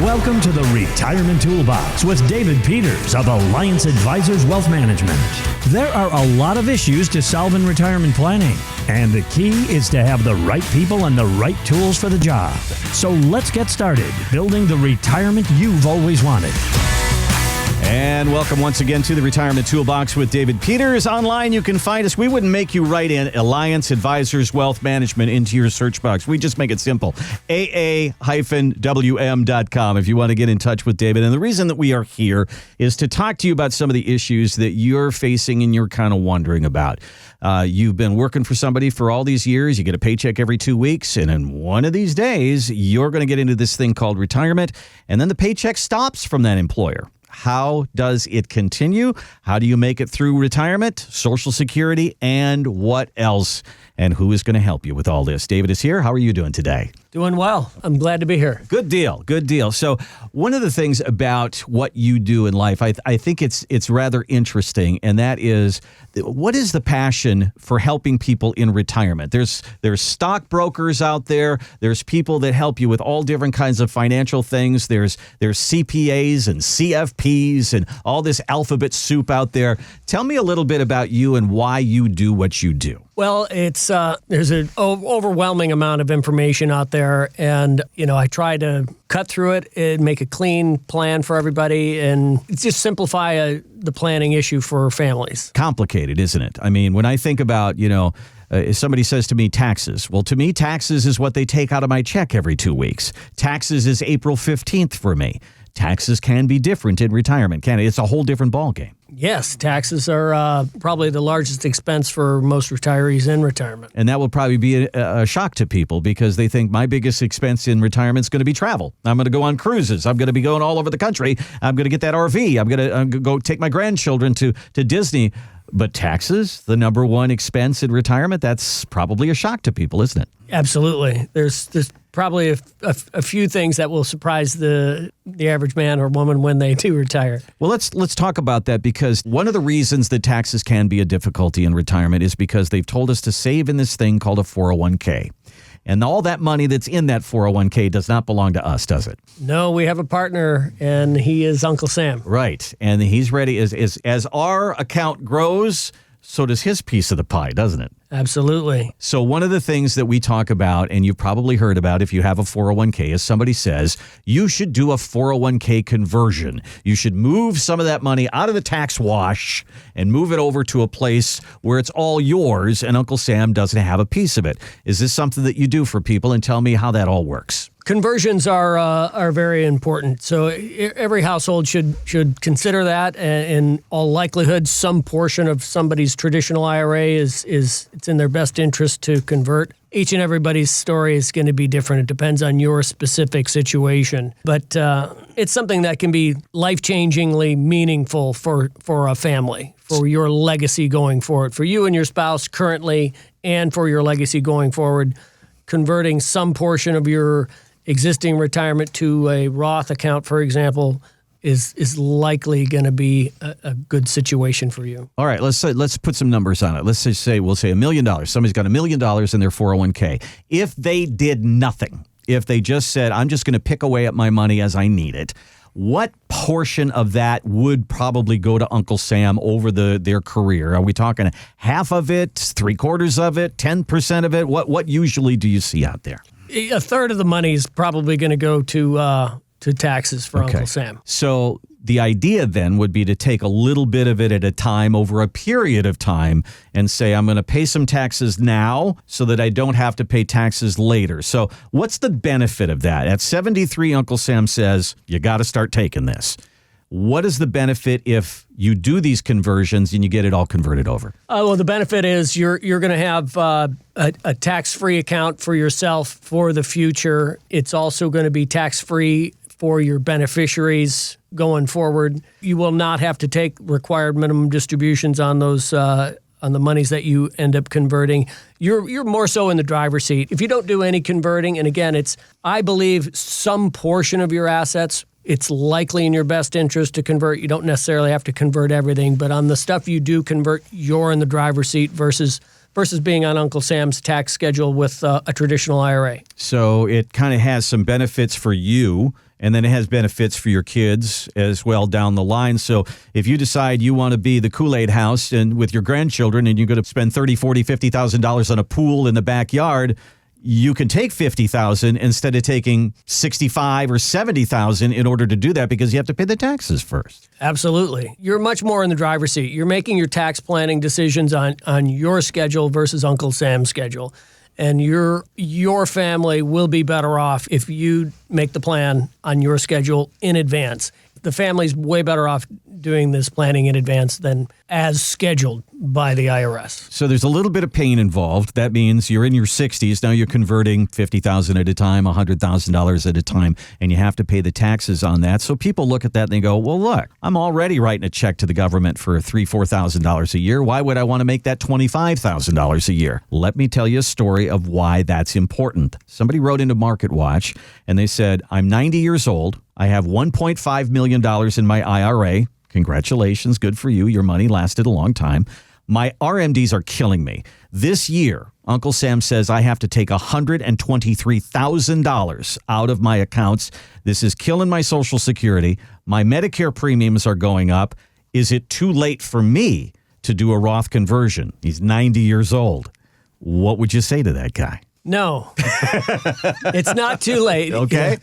Welcome to the Retirement Toolbox with David Peters of Alliance Advisors Wealth Management. There are a lot of issues to solve in retirement planning, and the key is to have the right people and the right tools for the job. So let's get started building the retirement you've always wanted. And welcome once again to the Retirement Toolbox with David Peters. Online, you can find us. We wouldn't make you write in Alliance Advisors Wealth Management into your search box. We just make it simple. AA-WM.com if you want to get in touch with David. And the reason that we are here is to talk to you about some of the issues that you're facing and you're kind of wondering about. You've been working for somebody for all these years. You get a paycheck every 2 weeks. And in one of these days, you're going to get into this thing called retirement. And then the paycheck stops from that employer. How does it continue? How do you make it through retirement, Social Security, and what else? And who is going to help you with all this? David is here. How are you doing today? Doing well. I'm glad to be here. Good deal. Good deal. So one of the things about what you do in life, I think it's rather interesting, and that is, what is the passion for helping people in retirement? There's stockbrokers out there. There's people that help you with all different kinds of financial things. There's CPAs and CFPs and all this alphabet soup out there. Tell me a little bit about you and why you do what you do. Well, there's an overwhelming amount of information out there, and I try to cut through it and make a clean plan for everybody, and just simplify the planning issue for families. Complicated, isn't it? I mean, when I think about if somebody says to me taxes, well, to me, taxes is what they take out of my check every 2 weeks. Taxes is April 15th for me. Taxes can be different in retirement, can it? It's a whole different ballgame. Yes, taxes are probably the largest expense for most retirees in retirement. And that will probably be a shock to people because they think my biggest expense in retirement is going to be travel. I'm going to go on cruises. I'm going to be going all over the country. I'm going to get that RV. I'm going to go take my grandchildren to Disney. But taxes, the number one expense in retirement, that's probably a shock to people, isn't it? Absolutely. There's probably a few things that will surprise the average man or woman when they do retire. Well, let's talk about that, because one of the reasons that taxes can be a difficulty in retirement is because they've told us to save in this thing called a 401k. And all that money that's in that 401k does not belong to us, does it? No, we have a partner, and he is Uncle Sam. Right. And he's ready. As our account grows, so does his piece of the pie, doesn't it? Absolutely. So one of the things that we talk about, and you've probably heard about if you have a 401k, is somebody says you should do a 401k conversion. You should move some of that money out of the tax wash and move it over to a place where it's all yours and Uncle Sam doesn't have a piece of it. Is this something that you do for people? And tell me how that all works. Conversions are very important. So every household should consider that. And in all likelihood, some portion of somebody's traditional IRA is it's in their best interest to convert. Each and everybody's story is going to be different. It depends on your specific situation. But it's something that can be life-changingly meaningful for a family, for your legacy going forward, for you and your spouse currently, and for your legacy going forward. Converting some portion of your existing retirement to a Roth account, for example, is likely going to be a good situation for you. All right, let's put some numbers on it. Let's just say we'll say $1 million. Somebody's got $1 million in their 401k. If they did nothing, if they just said, I'm just going to pick away at my money as I need it, what portion of that would probably go to Uncle Sam over their career? Are we talking half of it, 3/4 of it, 10% of it? What usually do you see out there? A third of the money is probably going to go to taxes for Uncle Sam. So the idea then would be to take a little bit of it at a time over a period of time and say, I'm going to pay some taxes now so that I don't have to pay taxes later. So what's the benefit of that? At 73, Uncle Sam says, you got to start taking this. What is the benefit if you do these conversions and you get it all converted over? Well, the benefit is you're going to have a tax-free account for yourself for the future. It's also going to be tax-free for your beneficiaries going forward. You will not have to take required minimum distributions on those on the monies that you end up converting. You're more so in the driver's seat. If you don't do any converting, and again, I believe some portion of your assets, it's likely in your best interest to convert. You don't necessarily have to convert everything, but on the stuff you do convert, you're in the driver's seat versus versus being on Uncle Sam's tax schedule with a traditional IRA. So it kind of has some benefits for you, and then it has benefits for your kids as well down the line. So if you decide you want to be the Kool-Aid house and with your grandchildren and you're going to spend $30,000, $40,000, $50,000 on a pool in the backyard, you can take $50,000 instead of taking $65,000 or $70,000 in order to do that because you have to pay the taxes first. Absolutely. You're much more in the driver's seat. You're making your tax planning decisions on your schedule versus Uncle Sam's schedule. And your family will be better off if you make the plan on your schedule in advance. The family's way better off doing this planning in advance than as scheduled by the IRS. So there's a little bit of pain involved. That means you're in your 60s. Now you're converting $50,000 at a time, $100,000 at a time, and you have to pay the taxes on that. So people look at that and they go, well, look, I'm already writing a check to the government for $3,000, $4,000 a year. Why would I want to make that $25,000 a year? Let me tell you a story of why that's important. Somebody wrote into MarketWatch and they said, I'm 90 years old. I have $1.5 million in my IRA. Congratulations. Good for you. Your money lasted a long time. My RMDs are killing me. This year, Uncle Sam says I have to take $123,000 out of my accounts. This is killing my Social Security. My Medicare premiums are going up. Is it too late for me to do a Roth conversion? He's 90 years old. What would you say to that guy? No, it's not too late. Okay.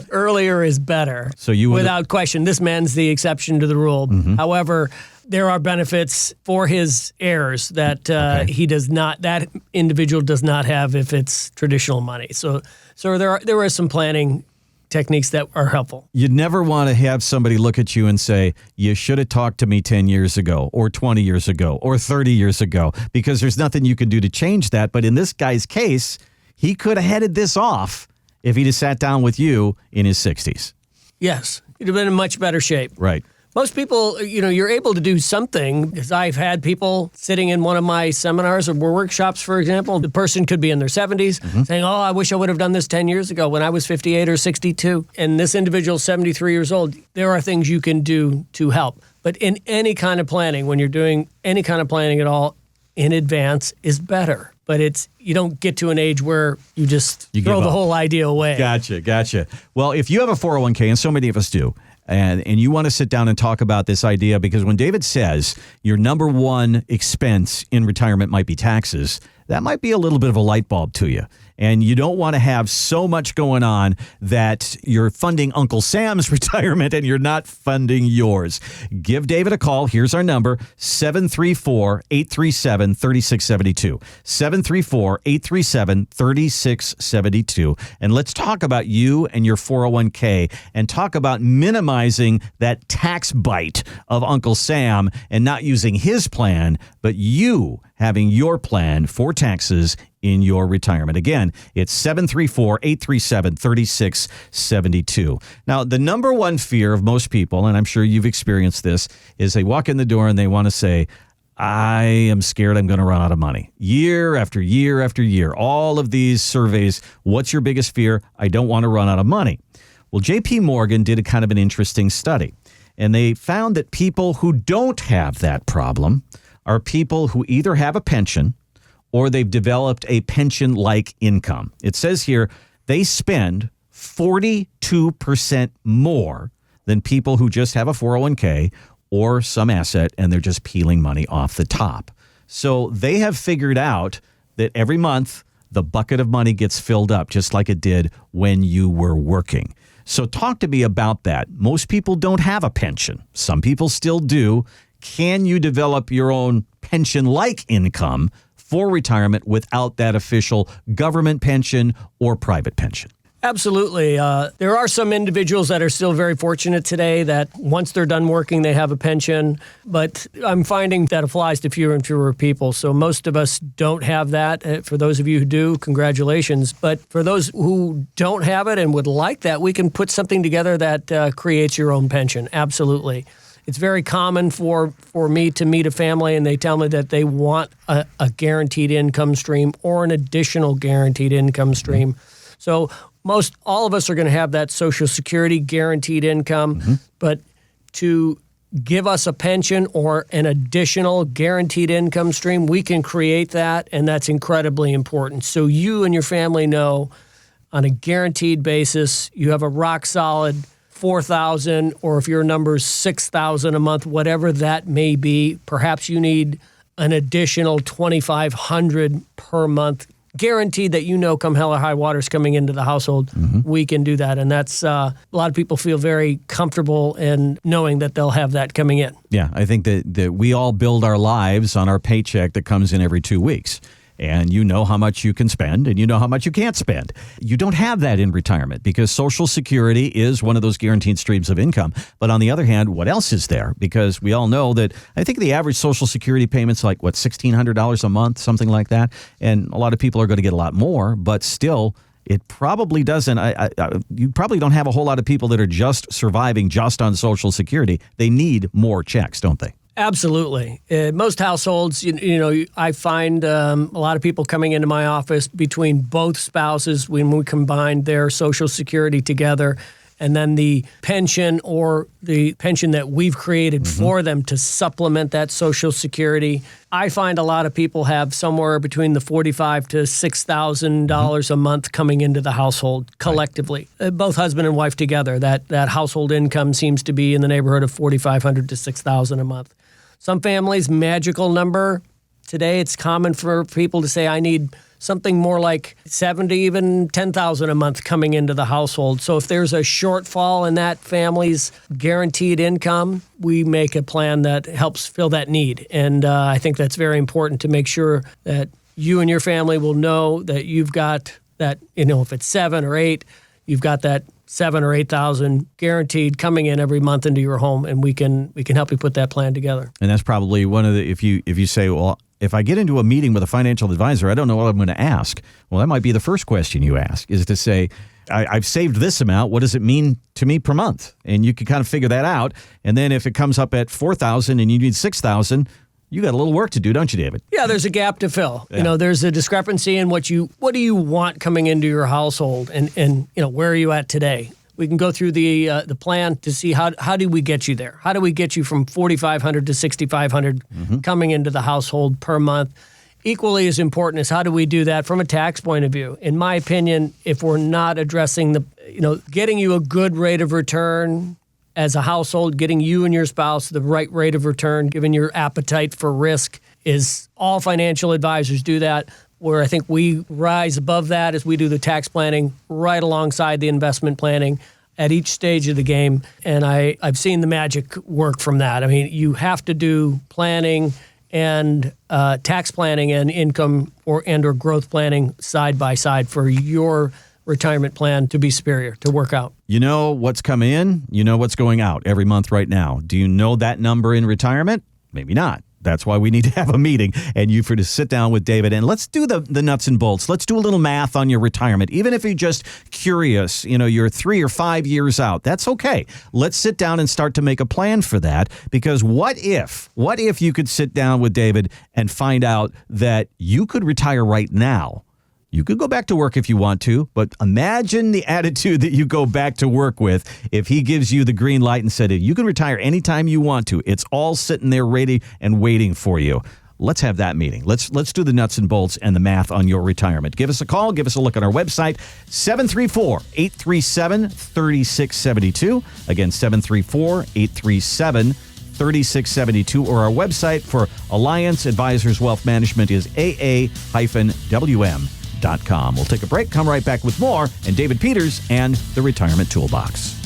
Earlier is better. So you would, without question, this man's the exception to the rule. Mm-hmm. However, there are benefits for his heirs that that individual does not have if it's traditional money. So there are some planning techniques that are helpful. You never want to have somebody look at you and say, you should have talked to me 10 years ago or 20 years ago or 30 years ago, because there's nothing you can do to change that. But in this guy's case, he could have headed this off if he'd have sat down with you in his 60s. Yes, he'd have been in much better shape. Right. Most people, you're able to do something, because I've had people sitting in one of my seminars or workshops, for example. The person could be in their 70s saying, I wish I would have done this 10 years ago when I was 58 or 62. And this individual's 73 years old. There are things you can do to help. But in any kind of planning, when you're doing any kind of planning at all, in advance is better. But you don't get to an age where you just throw the whole idea away. Gotcha. Well, if you have a 401k, and so many of us do, and you want to sit down and talk about this idea, because when David says your number one expense in retirement might be taxes, that might be a little bit of a light bulb to you. And you don't want to have so much going on that you're funding Uncle Sam's retirement and you're not funding yours. Give David a call. Here's our number, 734-837-3672. 734-837-3672. And let's talk about you and your 401k and talk about minimizing that tax bite of Uncle Sam and not using his plan, but you having your plan for taxes in your retirement. Again, it's 734-837-3672. Now, the number one fear of most people, and I'm sure you've experienced this, is they walk in the door and they want to say, I am scared I'm going to run out of money. Year after year after year, all of these surveys, what's your biggest fear? I don't want to run out of money. Well, J.P. Morgan did a kind of an interesting study, and they found that people who don't have that problem are people who either have a pension or they've developed a pension-like income. It says here they spend 42% more than people who just have a 401k or some asset and they're just peeling money off the top. So they have figured out that every month the bucket of money gets filled up just like it did when you were working. So talk to me about that. Most people don't have a pension. Some people still do. Can you develop your own pension-like income for retirement without that official government pension or private pension? Absolutely. There are some individuals that are still very fortunate today that once they're done working, they have a pension. But I'm finding that applies to fewer and fewer people. So most of us don't have that. For those of you who do, congratulations. But for those who don't have it and would like that, we can put something together that creates your own pension. Absolutely. It's very common for me to meet a family and they tell me that they want a guaranteed income stream or an additional guaranteed income stream. So all of us are going to have that Social Security guaranteed income, but to give us a pension or an additional guaranteed income stream, we can create that, and that's incredibly important. So you and your family know on a guaranteed basis, you have a rock solid $4,000, or if your number's $6,000 a month, whatever that may be, perhaps you need an additional $2,500 per month, guaranteed that come hell or high water's coming into the household. We can do that, and that's a lot of people feel very comfortable in knowing that they'll have that coming in. Yeah, I think that we all build our lives on our paycheck that comes in every 2 weeks. And you know how much you can spend and you know how much you can't spend. You don't have that in retirement because Social Security is one of those guaranteed streams of income. But on the other hand, what else is there? Because we all know that I think the average Social Security payment's like, $1,600 a month, something like that. And a lot of people are going to get a lot more, but still, it probably doesn't. You probably don't have a whole lot of people that are just surviving just on Social Security. They need more checks, don't they? Absolutely. Most households, I find a lot of people coming into my office between both spouses when we combine their Social Security together, and then the pension or the pension that we've created for them to supplement that Social Security. I find a lot of people have somewhere between the $4,500 to $6,000 a month coming into the household collectively, both husband and wife together. That household income seems to be in the neighborhood of $4,500 to $6,000 a month. Some families, magical number. Today, it's common for people to say, I need something more like $7,000 to even $10,000 a month coming into the household. So if there's a shortfall in that family's guaranteed income, we make a plan that helps fill that need. And I think that's very important to make sure that you and your family will know that you've got that, if it's 7 or 8, you've got that 7,000 or 8,000 guaranteed coming in every month into your home, and we can help you put that plan together. And that's probably one of the, if you say, well, if I get into a meeting with a financial advisor, I don't know what I'm going to ask. Well, that might be the first question you ask, is to say, I've saved this amount. What does it mean to me per month? And you can kind of figure that out. And then if it comes up at $4,000 and you need $6,000, you got a little work to do, don't you, David? Yeah, there's a gap to fill. Yeah. There's a discrepancy in what do you want coming into your household, and where are you at today? We can go through the plan to see how do we get you there? How do we get you from $4,500 to $6,500 coming into the household per month? Equally as important is how do we do that from a tax point of view? In my opinion, if we're not addressing getting you a good rate of return as a household, getting you and your spouse the right rate of return, given your appetite for risk, is all financial advisors do that. Where I think we rise above that as we do the tax planning right alongside the investment planning at each stage of the game. And I've seen the magic work from that. I mean, you have to do planning and tax planning and income or growth planning side by side for your retirement plan to be superior, to work out. You know what's coming in, you know what's going out every month right now. Do you know that number in retirement? Maybe not. That's why we need to have a meeting and you for to sit down with David and let's do the nuts and bolts. Let's do a little math on your retirement. Even if you're just curious, you're 3 or 5 years out, that's okay. Let's sit down and start to make a plan for that, because what if you could sit down with David and find out that you could retire right now? You could go back to work if you want to, but imagine the attitude that you go back to work with if he gives you the green light and said, you can retire anytime you want to. It's all sitting there ready and waiting for you. Let's have that meeting. Let's do the nuts and bolts and the math on your retirement. Give us a call. Give us a look on our website, 734-837-3672. Again, 734-837-3672. Or our website for Alliance Advisors Wealth Management is aa-wm.com. We'll take a break, come right back with more, and David Peters and the Retirement Toolbox.